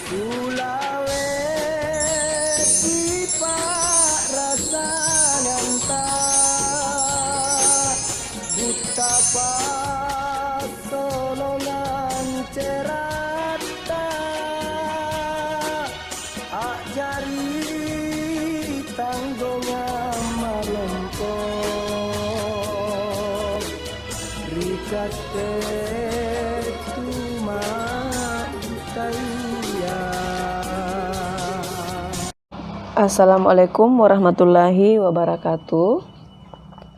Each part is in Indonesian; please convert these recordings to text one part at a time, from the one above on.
Sulawesi pak rasa nyanta buta pak solongan cerata ajari tanggonga malengkong rikat ketuma kaya. Assalamualaikum warahmatullahi wabarakatuh.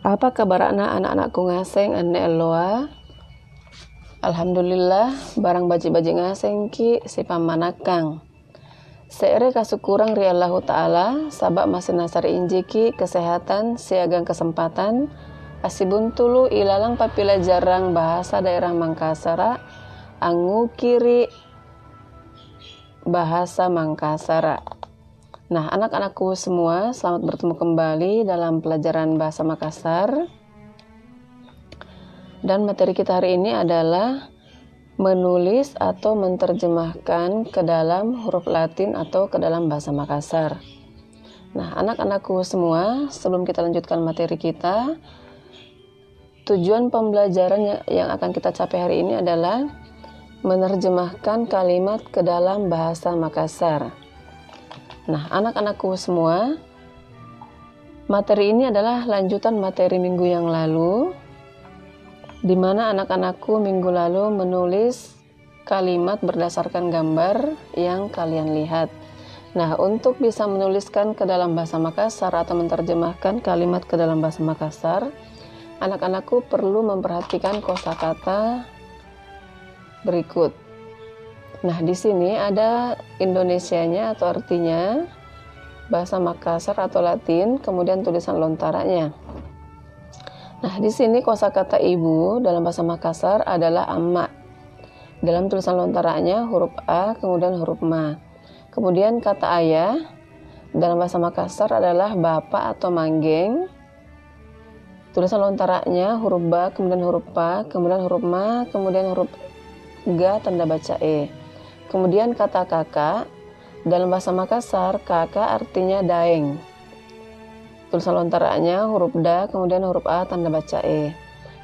Apa kabar anak-anakku ngaseng ane eloa? Alhamdulillah barang baji-baji ngaseng ki si pamanakang. Seere kasukurang ri Allah Ta'ala sabab masih nasar injiki kesehatan siagang kesempatan asibun tulu ilalang papila jarang bahasa daerah Mangkasara angu kiri bahasa Mangkasara. Nah, anak-anakku semua, selamat bertemu kembali dalam pelajaran bahasa Makassar. Dan materi kita hari ini adalah menulis atau menerjemahkan ke dalam huruf Latin atau ke dalam bahasa Makassar. Nah, anak-anakku semua, sebelum kita lanjutkan materi kita, tujuan pembelajaran yang akan kita capai hari ini adalah menerjemahkan kalimat ke dalam bahasa Makassar. Nah, anak-anakku semua, materi ini adalah lanjutan materi minggu yang lalu, di mana anak-anakku minggu lalu menulis kalimat berdasarkan gambar yang kalian lihat. Nah, untuk bisa menuliskan ke dalam bahasa Makassar atau menerjemahkan kalimat ke dalam bahasa Makassar, anak-anakku perlu memperhatikan kosakata berikut. Nah, di sini ada Indonesianya atau artinya, bahasa Makassar atau Latin, kemudian tulisan lontaranya. Nah, di sini kosakata ibu dalam bahasa Makassar adalah amma. Dalam tulisan lontaranya huruf A, kemudian huruf ma. Kemudian kata ayah dalam bahasa Makassar adalah bapak atau manggeng. Tulisan lontaranya huruf ba, kemudian huruf pa, kemudian huruf ma, kemudian huruf ga tanda baca e. Kemudian kata kakak, dalam bahasa Makassar, kakak artinya daeng. Tulisan lontaranya huruf da, kemudian huruf a, tanda baca e.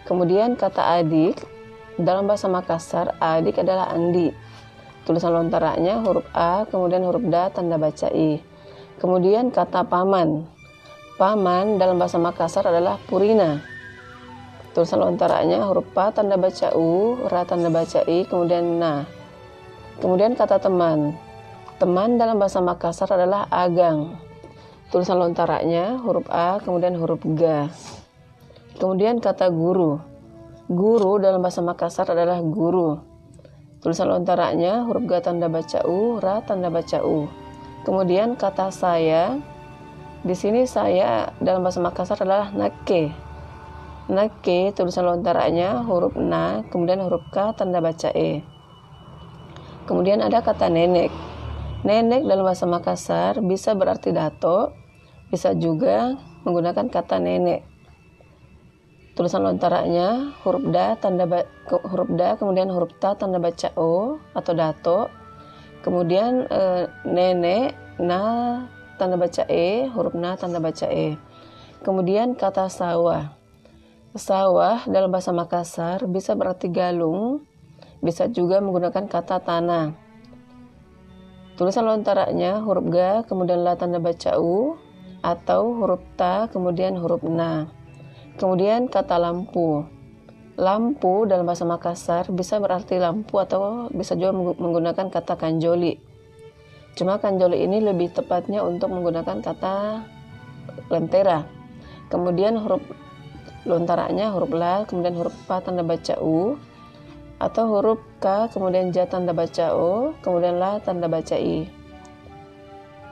Kemudian kata adik, dalam bahasa Makassar, adik adalah andi. Tulisan lontaranya huruf a, kemudian huruf da, tanda baca i. Kemudian kata paman, paman dalam bahasa Makassar adalah purina. Tulisan lontaranya huruf pa, tanda baca u, ra, tanda baca i, kemudian na. Kemudian kata teman, teman dalam bahasa Makassar adalah agang. Tulisan lontaranya huruf A, kemudian huruf Ga. Kemudian kata guru, guru dalam bahasa Makassar adalah guru. Tulisan lontaranya huruf Ga tanda baca U, Ra tanda baca U. Kemudian kata saya, di sini saya dalam bahasa Makassar adalah nake. Nake tulisan lontaranya huruf Na, kemudian huruf K tanda baca E. Kemudian ada kata nenek. Nenek dalam bahasa Makassar bisa berarti dato, bisa juga menggunakan kata nenek. Tulisan lontaranya huruf da, kemudian huruf ta tanda baca o atau dato. Kemudian nenek, na tanda baca e, huruf na tanda baca e. Kemudian kata sawah. Sawah dalam bahasa Makassar bisa berarti galung, bisa juga menggunakan kata tanah. Tulisan lontaranya huruf ga, kemudian la tanda baca u, atau huruf ta, kemudian huruf na. Kemudian kata lampu. Lampu dalam bahasa Makassar bisa berarti lampu atau bisa juga menggunakan kata kanjoli. Cuma kanjoli ini lebih tepatnya untuk menggunakan kata lentera. Kemudian huruf lontaranya huruf la, kemudian huruf pa tanda baca u, atau huruf K, kemudian ja tanda baca O, kemudian la tanda baca I.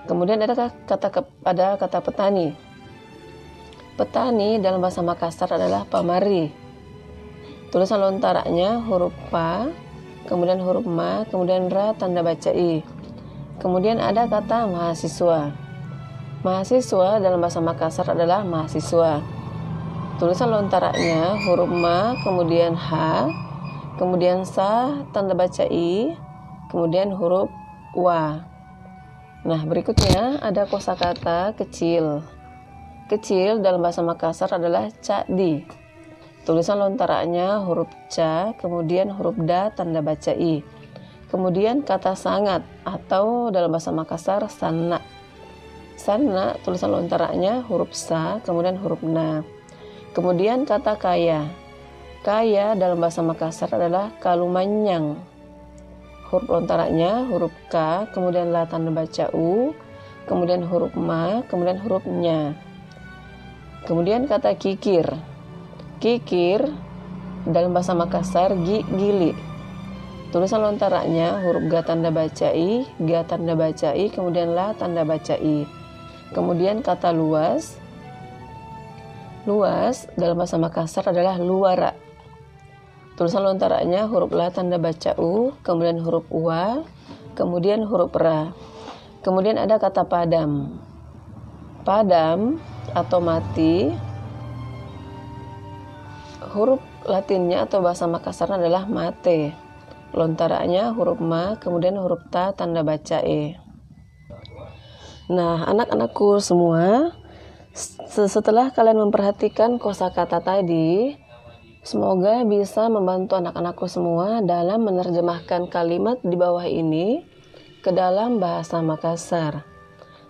Kemudian ada kata petani. Petani dalam bahasa Makassar adalah pamari. Tulisan lontaranya huruf pa, kemudian huruf ma, kemudian ra tanda baca I. Kemudian ada kata mahasiswa. Mahasiswa dalam bahasa Makassar adalah mahasiswa. Tulisan lontaranya huruf ma, kemudian h, kemudian sa tanda baca i, kemudian huruf wa. Nah, berikutnya ada kosakata kecil. Kecil dalam bahasa Makassar adalah cadi. Tulisan lontaranya huruf ca, kemudian huruf da tanda baca i. Kemudian kata sangat atau dalam bahasa Makassar sana. Sana tulisan lontaranya huruf sa, kemudian huruf na. Kemudian kata kaya. Kaya dalam bahasa Makassar adalah kalumanyang. Huruf lontaranya huruf K, kemudian la tanda baca U, kemudian huruf ma, kemudian huruf nya. Kemudian kata kikir. Kikir dalam bahasa Makassar gili. Tulisan lontaranya huruf G tanda baca I, G tanda baca I, kemudian la tanda baca I. Kemudian kata luas. Luas dalam bahasa Makassar adalah luara. Tulisan lontaranya huruf la tanda baca u, kemudian huruf wa, kemudian huruf ra. Kemudian ada kata padam. Padam atau mati. Huruf Latinnya atau bahasa Makassar adalah mate. Lontaranya huruf ma, kemudian huruf ta tanda baca e. Nah, anak-anakku semua, setelah kalian memperhatikan kosakata tadi, semoga bisa membantu anak-anakku semua dalam menerjemahkan kalimat di bawah ini ke dalam bahasa Makassar.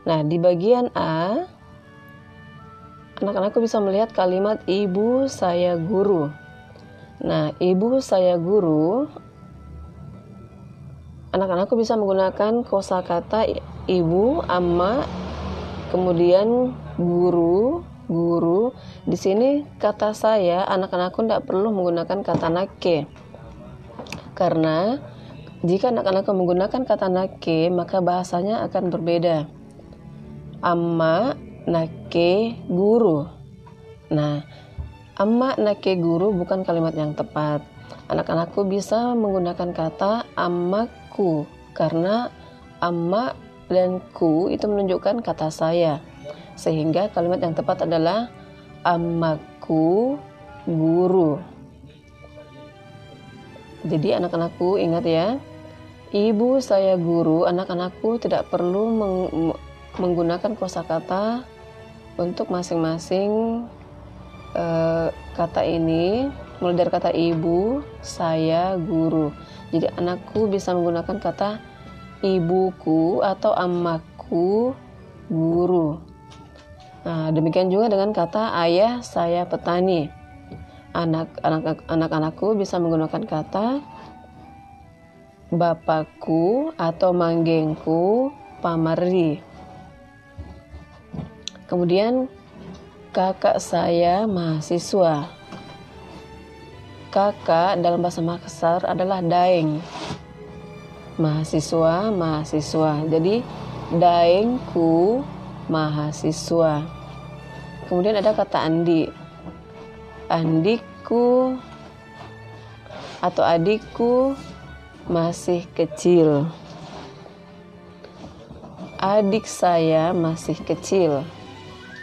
Nah, di bagian A, anak-anakku bisa melihat kalimat ibu saya guru. Nah, ibu saya guru, anak-anakku bisa menggunakan kosakata ibu, amma, kemudian guru. Di sini kata saya, anak-anakku tidak perlu menggunakan kata nake. Karena jika anak-anakku menggunakan kata nake, maka bahasanya akan berbeda. Amma, nake, guru. Nah, amma, nake, guru bukan kalimat yang tepat. Anak-anakku bisa menggunakan kata ammaku, karena amma dan ku itu menunjukkan kata saya. Sehingga kalimat yang tepat adalah ammaku guru. Jadi anak-anakku ingat ya, ibu saya guru, anak-anakku tidak perlu menggunakan kosakata untuk masing-masing kata ini, mulai dari kata ibu, saya, guru. Jadi anakku bisa menggunakan kata ibuku atau ammaku guru. Nah, demikian juga dengan kata ayah saya petani. Anak-anakku bisa menggunakan kata bapakku atau manggengku pamardi. Kemudian kakak saya mahasiswa. Kakak dalam bahasa Makassar adalah daeng. Mahasiswa. Jadi daengku mahasiswa. Kemudian ada kata andi. Andikku atau adikku masih kecil. Adik saya masih kecil.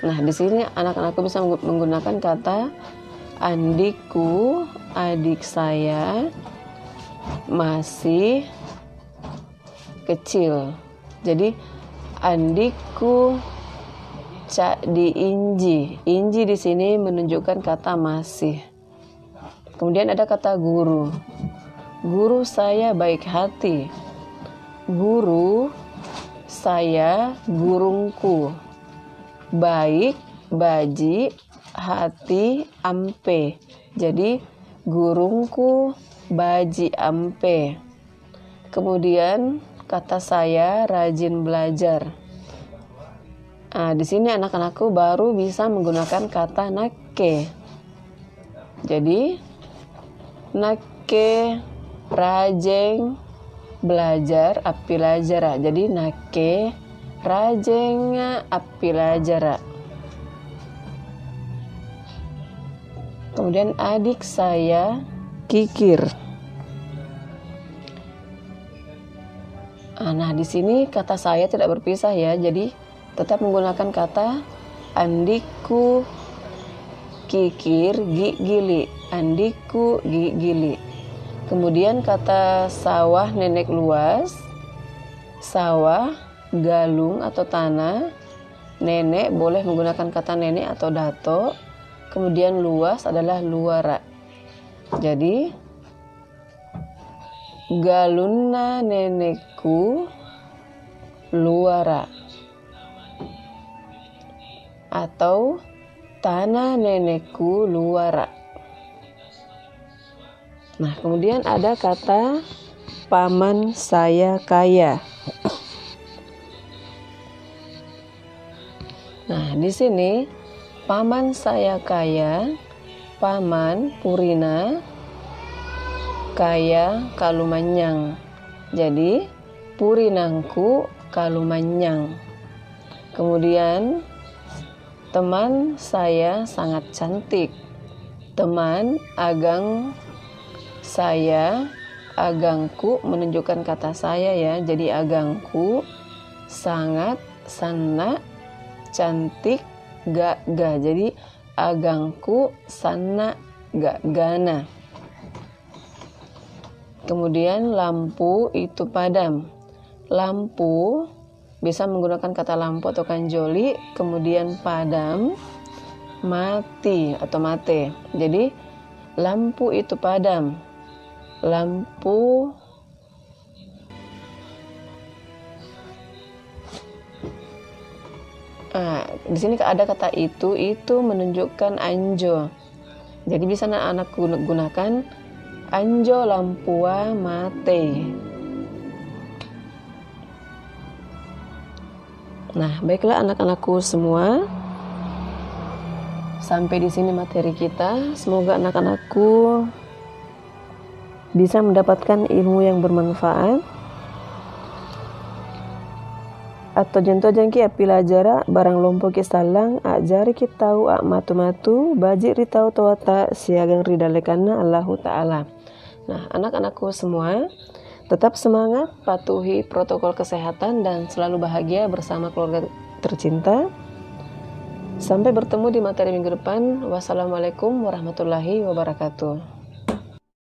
Nah, di sini anak-anakku bisa menggunakan kata andikku, adik saya masih kecil. Jadi andikku cak di inji. Inji di sini menunjukkan kata masih. Kemudian ada kata guru. Guru saya baik hati. Guru saya gurungku. Baik, baji, hati, ampe. Jadi gurungku, baji, ampe. Kemudian kata saya rajin belajar. Nah, di sini anak-anakku baru bisa menggunakan kata nake. Jadi nake, rajeng, belajar, api lajara. Jadi nake, rajeng, api lajara. Kemudian adik saya kikir. Nah, di sini kata saya tidak berpisah ya, jadi tetap menggunakan kata andikku kikir gili. Andikku gili. Kemudian kata sawah nenek luas. sawah, galung atau tanah, nenek boleh menggunakan kata nenek atau dato, kemudian luas adalah luara. Jadi galunna nenekku luara atau tanah nenekku luara. Nah, kemudian ada kata paman saya kaya. Nah, di sini paman saya kaya, paman Purina, kaya kalumanyang. Jadi Purinangku kalumanyang. Kemudian teman saya sangat cantik. Teman agang saya, agangku menunjukkan kata saya ya. Jadi agangku sangat, sana, cantik, ga. Jadi agangku sana ga gana. Kemudian lampu itu padam. Lampu bisa menggunakan kata lampu atau kanjoli, kemudian padam, mati atau mate. Jadi lampu itu padam. Lampu di sini ada kata itu menunjukkan anjo. Jadi bisa anak gunakan anjo lampua mate. Nah, baiklah anak-anakku semua. Sampai di sini materi kita. Semoga anak-anakku bisa mendapatkan ilmu yang bermanfaat. Atau jento jangki apilajara barang lompo kisalang ajari kitau matu-matu bajik ritau tawata siagang ridalekana Allahu Ta'ala. Nah, anak-anakku semua tetap semangat, patuhi protokol kesehatan dan selalu bahagia bersama keluarga tercinta. Sampai bertemu di materi minggu depan. Wassalamualaikum warahmatullahi wabarakatuh.